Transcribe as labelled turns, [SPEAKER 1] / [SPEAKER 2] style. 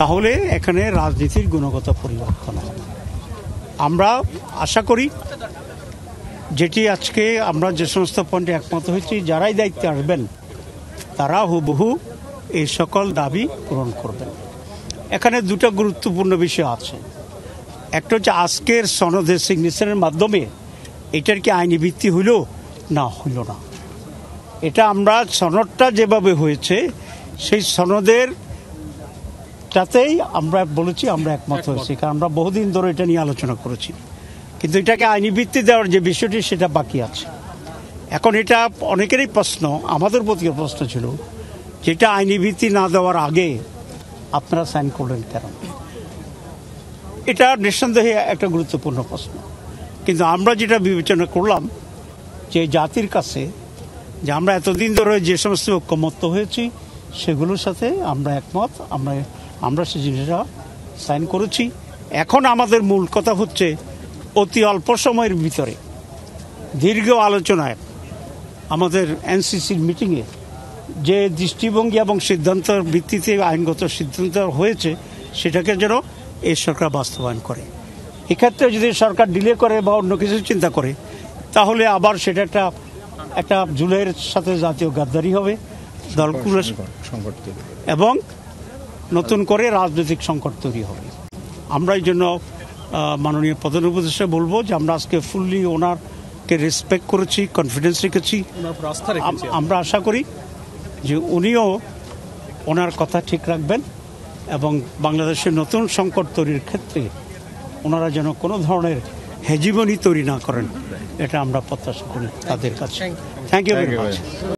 [SPEAKER 1] তাহলে এখানে রাজনীতির গুণগত পরিবর্তন হবে। আমরা আশা করি যেটি আজকে আমরা যে সমস্ত পয়েন্টে একমত হয়েছি, যারাই দায়িত্বে আসবেন তারা হুবহু এই সকল দাবি পূরণ করবেন। এখানে দুটো গুরুত্বপূর্ণ বিষয় আছে। একটা হচ্ছে আজকের সনদের সিগনেচারের মাধ্যমে এটার কি আইনি ভিত্তি হইল না হইল না, এটা আমরা সনদটা যেভাবে হয়েছে সেই সনদের তাতেই আমরা বলেছি আমরা একমত হয়েছি, কারণ আমরা বহুদিন ধরে এটা নিয়ে আলোচনা করেছি। কিন্তু এটাকে আইনি ভিত্তি দেওয়ার যে বিষয়টি সেটা বাকি আছে। এখন এটা অনেকেরই প্রশ্ন, আমাদের প্রতি প্রশ্ন ছিল যেটা আইনি ভিত্তি না দেওয়ার আগে আপনারা সাইন করলেন কেন? এটা নিঃসন্দেহে একটা গুরুত্বপূর্ণ প্রশ্ন। কিন্তু আমরা যেটা বিবেচনা করলাম যে জাতির কাছে যে আমরা এতদিন ধরে যে সমস্ত ঐক্যমত্য হয়েছি সেগুলোর সাথে আমরা একমত, আমরা সেই জিনিসটা সাইন করেছি। এখন আমাদের মূল কথা হচ্ছে অতি অল্প সময়ের ভিতরে দীর্ঘ আলোচনায় আমাদের এনসিসির মিটিংয়ে যে দৃষ্টিভঙ্গি এবং সিদ্ধান্তের ভিত্তিতে আইনগত সিদ্ধান্ত হয়েছে সেটাকে যেন এই সরকার বাস্তবায়ন করে। এক্ষেত্রে যদি সরকার ডিলে করে বা অন্য কিছু চিন্তা করে তাহলে আবার সেটা একটা জুলাইয়ের সাথে জাতীয় গাদ্দারি হবে, দলগুলো এবং নতুন করে রাজনৈতিক সংকট তৈরি হবে। আমরা এই জন্য মাননীয় প্রধান উপদেষ্টা বলবো যে আমরা আজকে ফুললি ওনারকে রেসপেক্ট করেছি, কনফিডেন্স রেখেছি। আমরা আশা করি যে উনিও ওনার কথা ঠিক রাখবেন এবং বাংলাদেশের নতুন সংকট তৈরির ক্ষেত্রে ওনারা যেন কোনো ধরনের হেজিমনি তৈরি না করেন, এটা আমরা প্রত্যাশা করি তাদের কাছে। Thank you very much.